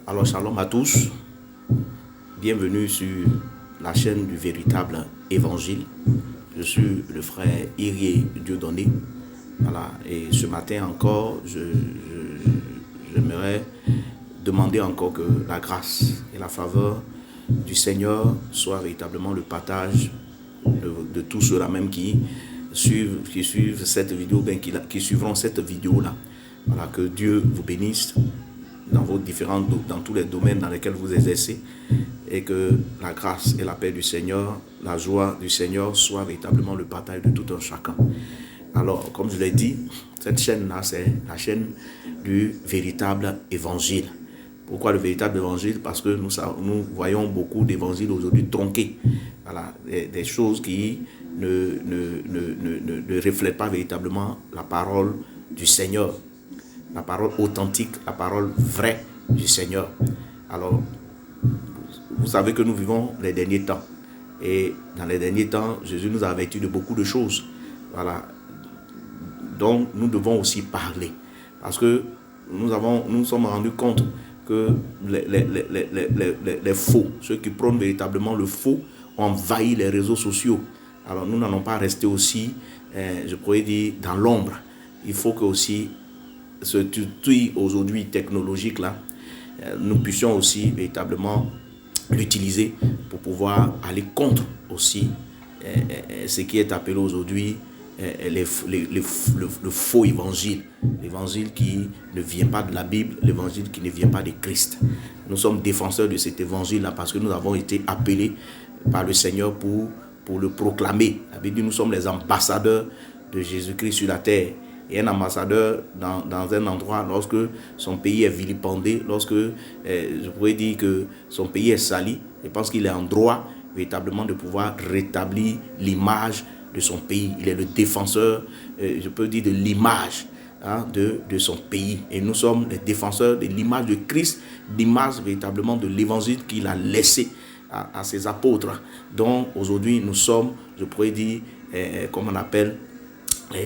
Alors shalom à tous, bienvenue sur la chaîne du véritable évangile. Je suis le frère Irié Dieudonné. Voilà. Et ce matin encore, j'aimerais demander encore que la grâce et la faveur du Seigneur soient véritablement le partage de tous ceux-là même qui suivent cette vidéo, bien qui suivront cette vidéo-là. Voilà, que Dieu vous bénisse dans tous les domaines dans lesquels vous exercez, et que la grâce et la paix du Seigneur, la joie du Seigneur soient véritablement le partage de tout un chacun. Alors, comme je l'ai dit, cette chaîne-là, c'est la chaîne du véritable évangile. Pourquoi le véritable évangile? Parce que nous voyons beaucoup d'évangiles aujourd'hui tronqués. Voilà, des choses qui ne reflètent pas véritablement la parole du Seigneur. La parole authentique, la parole vraie du Seigneur. Alors, vous savez que nous vivons les derniers temps. Et dans les derniers temps, Jésus nous a avertis de beaucoup de choses. Voilà. Donc, nous devons aussi parler. Parce que nous sommes rendus compte que les faux, ceux qui prônent véritablement le faux, ont envahi les réseaux sociaux. Alors, nous n'allons pas rester aussi, je pourrais dire, dans l'ombre. Il faut que aussi ce outil aujourd'hui technologique là, nous puissions aussi véritablement l'utiliser pour pouvoir aller contre aussi ce qui est appelé aujourd'hui le faux évangile, l'évangile qui ne vient pas de la Bible, l'évangile qui ne vient pas de Christ. Nous sommes défenseurs de cet évangile là parce que nous avons été appelés par le Seigneur pour le proclamer. La Bible dit nous sommes les ambassadeurs de Jésus-Christ sur la terre. Et un ambassadeur dans un endroit, lorsque son pays est vilipendé, lorsque je pourrais dire que son pays est sali, je pense qu'il est en droit véritablement de pouvoir rétablir l'image de son pays. Il est le défenseur, je peux dire, de l'image de son pays. Et nous sommes les défenseurs de l'image de Christ, l'image véritablement de l'évangile qu'il a laissé à ses apôtres. Donc aujourd'hui nous sommes, je pourrais dire, comme on appelle,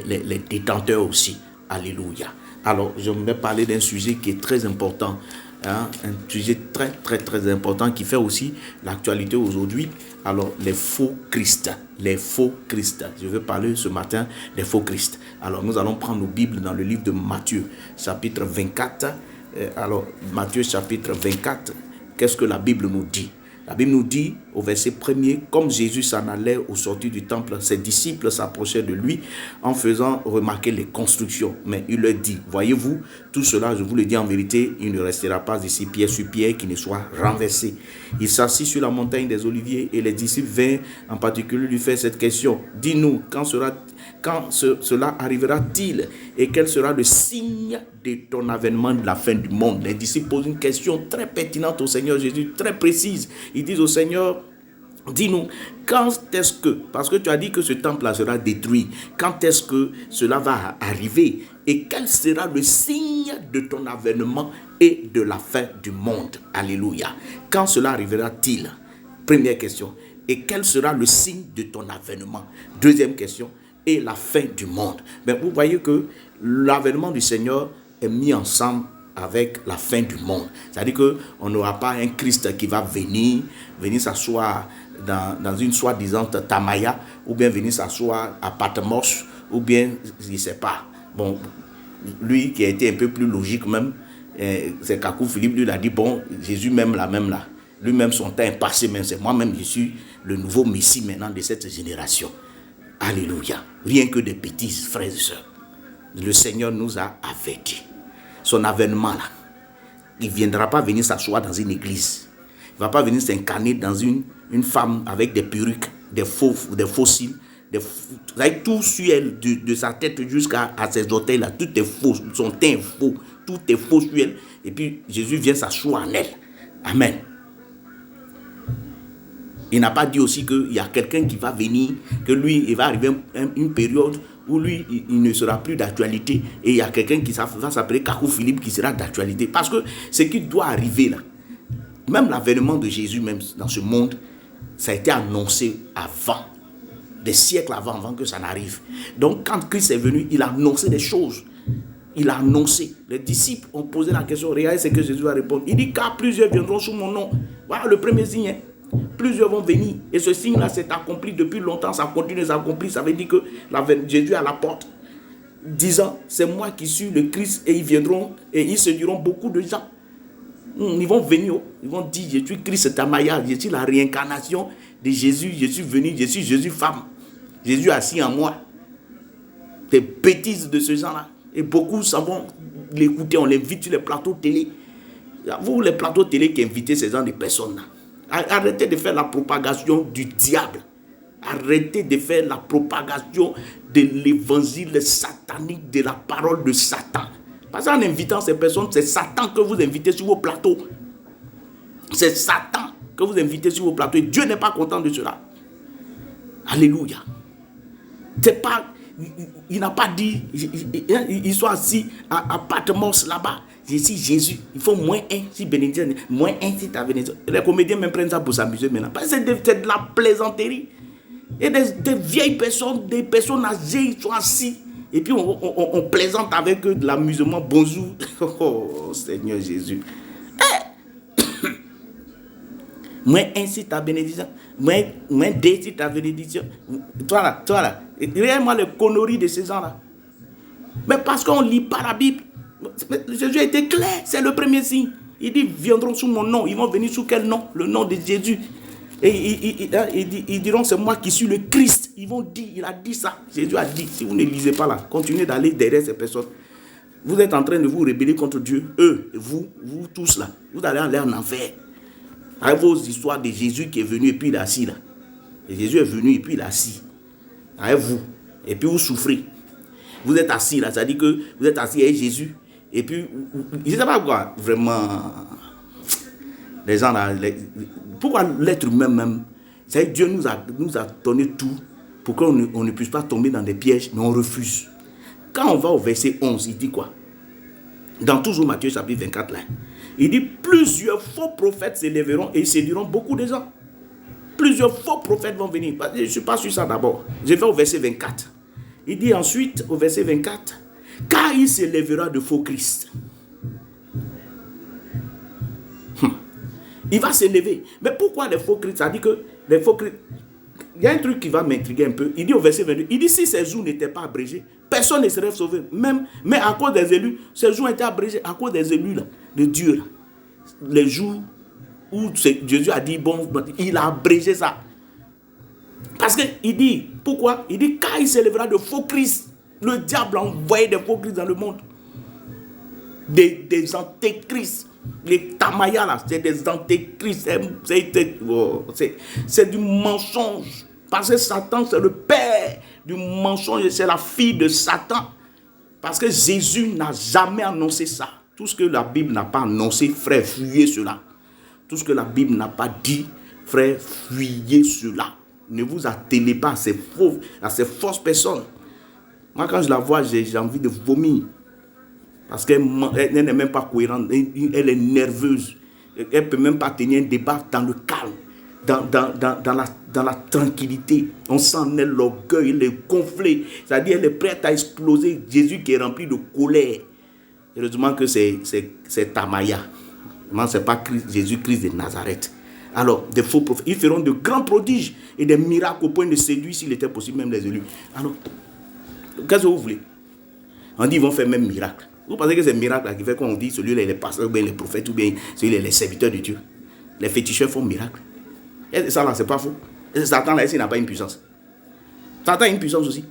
les détenteurs aussi. Alléluia. Alors, je vais parler d'un sujet qui est très important. Un sujet très, très, très important qui fait aussi l'actualité aujourd'hui. Alors, les faux Christ. Les faux Christ. Je vais parler ce matin des faux Christ. Alors, nous allons prendre nos Bibles dans le livre de Matthieu, chapitre 24. Alors, Matthieu, chapitre 24. Qu'est-ce que la Bible nous dit? La Bible nous dit au verset 1er, comme Jésus s'en allait au sortir du temple, ses disciples s'approchaient de lui en faisant remarquer les constructions. Mais il leur dit, voyez-vous, tout cela, je vous le dis en vérité, il ne restera pas ici pierre sur pierre qui ne soit renversé. Il s'assit sur la montagne des Oliviers et les disciples vinrent en particulier lui faire cette question. Dis-nous, quand cela arrivera-t-il et quel sera le signe de ton avènement de la fin du monde? Les disciples posent une question très pertinente au Seigneur Jésus, très précise. Ils disent au Seigneur, dis-nous, quand est-ce que, parce que tu as dit que ce temple-là sera détruit, quand est-ce que cela va arriver et quel sera le signe de ton avènement et de la fin du monde? Alléluia. Quand cela arrivera-t-il? Première question. Et quel sera le signe de ton avènement? Deuxième question. Et la fin du monde. Mais vous voyez que l'avènement du Seigneur est mis ensemble avec la fin du monde. C'est-à-dire qu'on n'aura pas un Christ qui va venir s'asseoir dans une soi-disant Tamaya, ou bien venir s'asseoir à Patmos, ou bien, je ne sais pas. Bon, lui qui a été un peu plus logique même, c'est Kakou Philippe, lui il a dit, bon, Jésus même là. Lui-même, son temps est passé, même c'est moi-même, je suis le nouveau Messie maintenant de cette génération. Alléluia. Rien que des bêtises, frères et sœurs. Le Seigneur nous a avertis. Son avènement là, il ne viendra pas venir s'asseoir dans une église. Il ne va pas venir s'incarner dans une femme avec des perruques, des fossiles, avec tout sur elle, de sa tête jusqu'à ses orteils là, tout est faux, son teint est faux, tout est faux sur elle. Et puis Jésus vient s'asseoir en elle. Amen. Il n'a pas dit aussi qu'il y a quelqu'un qui va venir, que lui, il va arriver une période où lui, il ne sera plus d'actualité. Et il y a quelqu'un qui va s'appeler Kakou Philippe qui sera d'actualité. Parce que ce qui doit arriver là, même l'avènement de Jésus même dans ce monde, ça a été annoncé avant, des siècles avant que ça n'arrive. Donc quand Christ est venu, il a annoncé des choses. Il a annoncé. Les disciples ont posé la question. Regardez ce que Jésus va répondre. Il dit, car plusieurs viendront sous mon nom. Voilà le premier signe. Plusieurs vont venir. Et ce signe-là s'est accompli depuis longtemps. Ça continue de s'accomplir. Ça veut dire que Jésus est à la porte. Disant, c'est moi qui suis le Christ. Et ils viendront. Et ils se diront beaucoup de gens. Ils vont venir. Ils vont dire, je suis Christ Tamaya. Je suis la réincarnation de Jésus. Je suis venu. Je suis Jésus femme. Jésus assis en moi. Des bêtises de ce genre-là. Et beaucoup s'en vont l'écouter. On l'invite sur les plateaux télé. Vous, les plateaux télé qui invitent ces gens de personnes-là. Arrêtez de faire la propagation du diable. Arrêtez de faire la propagation de l'évangile satanique, de la parole de Satan. Parce qu'en invitant ces personnes, c'est Satan que vous invitez sur vos plateaux. C'est Satan que vous invitez sur vos plateaux. Et Dieu n'est pas content de cela. Alléluia. C'est pas, il n'a pas dit, ils sont assis à Patmos là-bas. Je suis Jésus. Il faut moins un si bénédiction. Moins un si ta bénédiction. Les comédiens même prennent ça pour s'amuser maintenant. Parce que c'est de la plaisanterie. Et des vieilles personnes, des personnes âgées, ils sont assis. Et puis on plaisante avec eux de l'amusement. Bonjour. Oh Seigneur Jésus. Moins un si ta bénédiction. Moins deux si ta bénédiction. Toi là. Regarde-moi les conneries de ces gens-là. Mais parce qu'on ne lit pas la Bible. Jésus a été clair. C'est le premier signe. Il dit, viendront sous mon nom. Ils vont venir sous quel nom? Le nom de Jésus. Et ils diront, c'est moi qui suis le Christ. Ils vont dire, il a dit ça. Jésus a dit, si vous ne lisez pas là, continuez d'aller derrière ces personnes. Vous êtes en train de vous rebeller contre Dieu. Eux, vous tous là, vous allez aller en enfer. Avec vos histoires de Jésus qui est venu et puis il est assis là. Et Jésus est venu et puis il est assis. Avec vous. Et puis vous souffrez. Vous êtes assis là, ça dit que vous êtes assis avec Jésus. Et puis, je ne sais pas quoi, vraiment, les gens là, pourquoi l'être humain même, c'est que Dieu nous a donné tout pour qu'on ne puisse pas tomber dans des pièges, mais on refuse. Quand on va au verset 11, il dit quoi? Dans toujours Matthieu chapitre 24 là, il dit, plusieurs faux prophètes s'élèveront et ils séduiront beaucoup de gens. Plusieurs faux prophètes vont venir. Je ne suis pas sur ça d'abord. Je vais au verset 24. Il dit ensuite, au verset 24, car il s'élèvera de faux Christ. Il va s'élever. Mais pourquoi les faux Christ? Ça dit que les faux Christ. Il y a un truc qui va m'intriguer un peu. Il dit au verset 22, il dit si ces jours n'étaient pas abrégés, personne ne serait sauvé. Mais à cause des élus, ces jours étaient abrégés à cause des élus là, de Dieu. Là. Les jours où Jésus a dit, bon, il a abrégé ça. Parce qu'il dit, pourquoi? Il dit, car il s'élèvera de faux Christ. Le diable a envoyé des faux Christ dans le monde. Des antéchrists. Les tamayas là, c'est des antéchrists. C'est du mensonge. Parce que Satan, c'est le père du mensonge. C'est la fille de Satan. Parce que Jésus n'a jamais annoncé ça. Tout ce que la Bible n'a pas annoncé, frère, fuyez cela. Tout ce que la Bible n'a pas dit, frère, fuyez cela. Ne vous attelez pas à ces fausses personnes. Moi, quand je la vois, j'ai envie de vomir. Parce qu'elle n'est même pas cohérente. Elle est nerveuse. Elle ne peut même pas tenir un débat dans le calme, dans la tranquillité. On sent en elle l'orgueil, elle est gonflée. C'est-à-dire qu'elle est prête à exploser. Jésus qui est rempli de colère. Heureusement que c'est Tamaya. Ce n'est pas Jésus-Christ de Nazareth. Alors, des faux prophètes, ils feront de grands prodiges et des miracles au point de séduire, s'il était possible, même les élus. Alors, qu'est-ce que vous voulez? On dit qu'ils vont faire même miracle. Vous pensez que c'est miracle qui fait qu'on dit celui-là il est pasteur, ou bien les prophètes, ou bien celui-là les serviteurs de Dieu. Les féticheurs font miracle. Et ça là, c'est pas faux. Et Satan là, il n'a pas une puissance. Satan a une puissance aussi.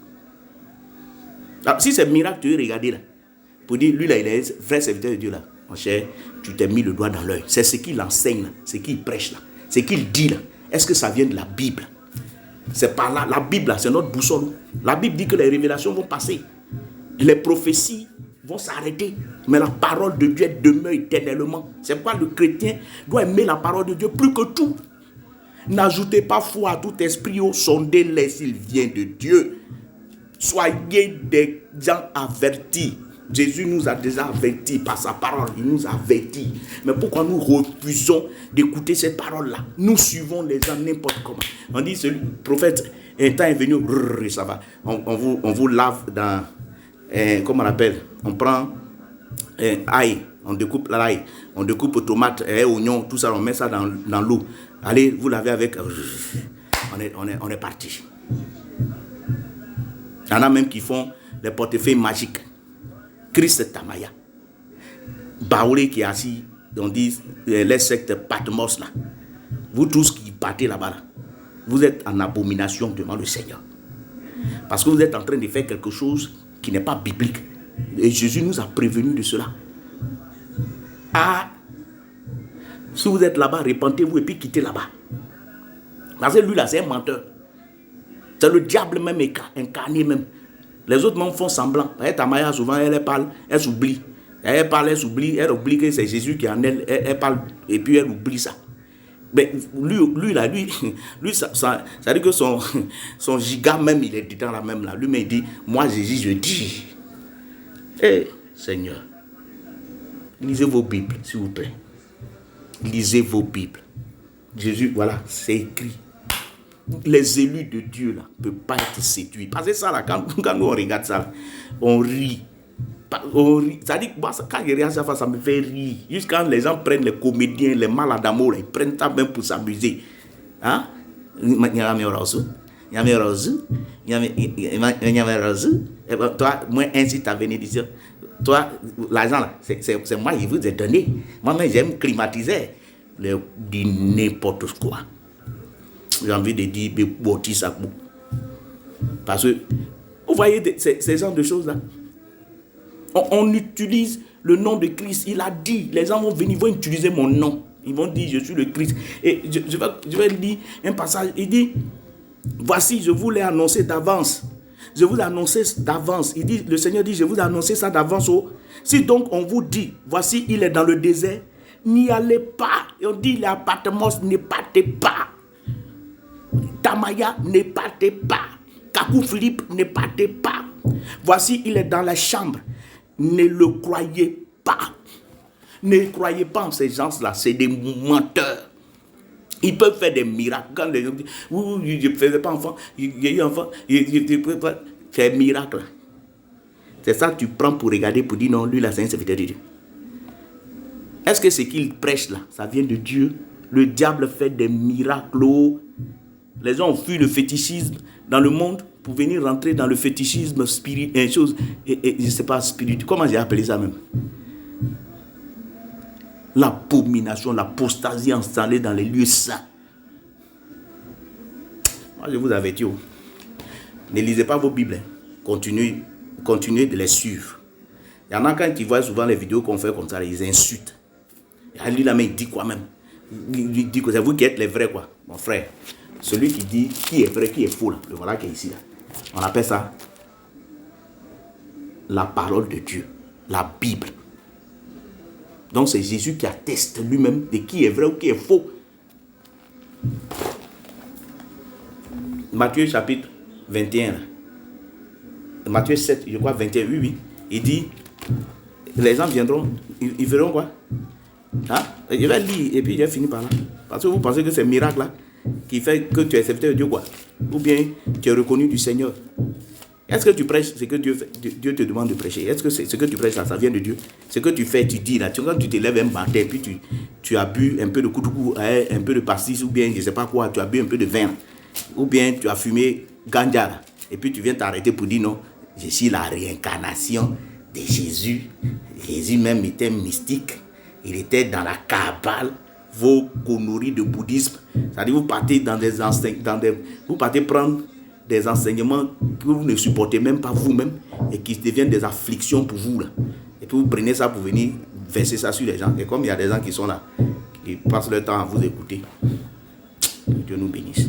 Alors, si c'est miracle, tu veux regarder là. Pour dire, lui là, il est un vrai serviteur de Dieu là. Mon cher, tu t'es mis le doigt dans l'œil. C'est ce qu'il enseigne là, ce qu'il prêche là, ce qu'il dit là. Est-ce que ça vient de la Bible? C'est par là, la Bible là, c'est notre boussole. La Bible dit que les révélations vont passer. Les prophéties vont s'arrêter. Mais la parole de Dieu demeure éternellement. C'est pourquoi le chrétien doit aimer la parole de Dieu plus que tout. N'ajoutez pas foi à tout esprit, sondez-les s'il vient de Dieu. Soyez des gens avertis. Jésus nous a déjà avertis par sa parole. Il nous a avertis. Mais pourquoi nous refusons d'écouter cette parole-là? Nous suivons les gens n'importe comment. On dit, ce prophète, un temps est venu, ça va. On vous lave comment on appelle, on prend ail, on découpe l'ail, on découpe tomate, oignon, tout ça, on met ça dans l'eau. Allez, vous lavez avec, on est parti. Il y en a même qui font des portefeuilles magiques. Christ Tamaya. Baoulé qui est assis, on dit les sectes Patmos là. Vous tous qui partez là-bas, là, vous êtes en abomination devant le Seigneur. Parce que vous êtes en train de faire quelque chose qui n'est pas biblique. Et Jésus nous a prévenus de cela. Ah, si vous êtes là-bas, repentez-vous et puis quittez là-bas. Parce que lui là, c'est un menteur. C'est le diable même incarné même. Les autres même font semblant. Tamaya, souvent, elle parle, elle s'oublie. Elle parle, elle s'oublie, elle oublie que c'est Jésus qui est en elle. Elle parle et puis elle oublie ça. Mais lui, ça veut dire que son giga même, il est dedans là même là. Lui-même, il dit, moi Jésus, je dis. Seigneur, lisez vos Bibles, s'il vous plaît. Lisez vos Bibles. Jésus, voilà, c'est écrit. Les élus de Dieu là ne peuvent pas être séduits. Parce que ça là, quand nous on regarde ça là, on rit. Ça dit quand je regarde ça me fait rire. Jusqu'à quand les gens prennent les comédiens, les malades d'amour, ils prennent ça même pour s'amuser. Hein? Toi, moi, ainsi ta bénédiction. Toi, l'argent là, c'est moi qui vous ai donné. Moi-même, j'aime climatiser. Dit n'importe quoi. J'ai envie de dire, parce que vous voyez ces genres de choses là. On utilise le nom de Christ. Il a dit, les gens vont venir, ils vont utiliser mon nom. Ils vont dire, je suis le Christ. Et je vais lire un passage. Il dit, voici, je vous l'ai annoncé d'avance. Je vous l'ai annoncé d'avance. Il dit, le Seigneur dit, je vous ai annoncé ça d'avance. Si donc on vous dit, voici, il est dans le désert, n'y allez pas. Et on dit, les appartements, ne partez pas. Tamaya, ne partez pas. Kakou Philippe, ne partez pas. Voici, il est dans la chambre. Ne le croyez pas. Ne croyez pas en ces gens-là. C'est des menteurs. Ils peuvent faire des miracles. Quand les gens disent, oui, je ne faisais pas enfant, il y a eu enfant, c'est un miracle. C'est ça que tu prends pour regarder, pour dire non, lui là, c'est un serviteur de Dieu. Est-ce que ce qu'il prêche là, ça vient de Dieu? Le diable fait des miracles. Les gens ont fui le fétichisme dans le monde pour venir rentrer dans le fétichisme spirituel, et je ne sais pas, spirituel. Comment j'ai appelé ça même? L'abomination, l'apostasie installée dans les lieux saints. Moi, je vous avertis. Ne lisez pas vos Bibles. Continuez de les suivre. Il y en a quand ils voient souvent les vidéos qu'on fait comme ça, ils insultent. Et lui, la main, il dit quoi même? Il dit que c'est vous qui êtes les vrais, quoi. Mon frère, celui qui dit qui est vrai, qui est faux, là, le voilà qui est ici. Là. On appelle ça la parole de Dieu, la Bible. Donc c'est Jésus qui atteste lui-même de qui est vrai ou qui est faux. Matthieu chapitre 21. Matthieu 7, je crois 21, oui. Il dit, les gens viendront, ils verront quoi? Hein? Je vais lire et puis je vais finir par là. Parce que vous pensez que c'est un miracle là qui fait que tu es serviteur de Dieu quoi? Ou bien tu es reconnu du Seigneur. Est-ce que tu prêches ce que Dieu te demande de prêcher? Est-ce que ce que tu prêches là, ça vient de Dieu? Ce que tu fais, tu dis là, quand tu te lèves un matin, puis tu as bu un peu de koutoukou, un peu de pastis, ou bien je ne sais pas quoi, tu as bu un peu de vin, ou bien tu as fumé ganja là, et puis tu viens t'arrêter pour dire non, je suis la réincarnation de Jésus. Jésus même était mystique. Il était dans la Kabbale, vos conneries de bouddhisme. C'est-à-dire vous partez dans des vous partez prendre des enseignements que vous ne supportez même pas vous-même et qui deviennent des afflictions pour vous là. Et puis vous prenez ça pour venir verser ça sur les gens. Et comme il y a des gens qui sont là, qui passent leur temps à vous écouter, que Dieu nous bénisse.